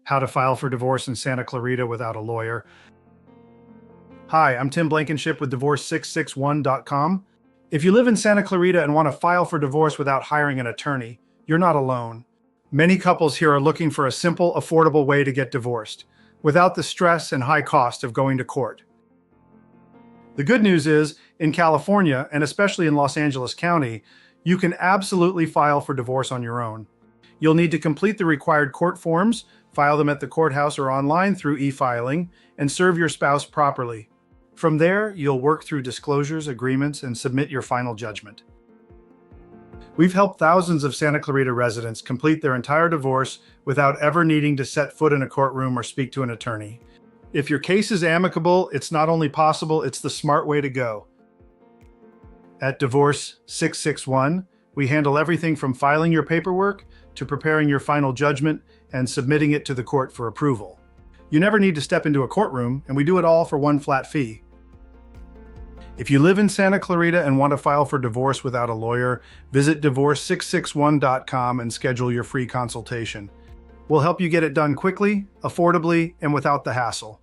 How to file for divorce in Santa Clarita without a lawyer. Hi, I'm Tim Blankenship with DivorceWithoutALawyer.com. If you live in Santa Clarita and want to file for divorce without hiring an attorney, you're not alone. Many couples here are looking for a simple, affordable way to get divorced, without the stress and high cost of going to court. The good news is, in California, and especially in Los Angeles County, you can absolutely file for divorce on your own. You'll need to complete the required court forms, file them at the courthouse or online through e-filing, and serve your spouse properly. From there, you'll work through disclosures, agreements, and submit your final judgment. We've helped thousands of Santa Clarita residents complete their entire divorce without ever needing to set foot in a courtroom or speak to an attorney. If your case is amicable, it's not only possible, it's the smart way to go. At Divorce 661, we handle everything from filing your paperwork to preparing your final judgment and submitting it to the court for approval. You never need to step into a courtroom, and we do it all for one flat fee. If you live in Santa Clarita and want to file for divorce without a lawyer, visit DivorceWithoutALawyer.com and schedule your free consultation. We'll help you get it done quickly, affordably, and without the hassle.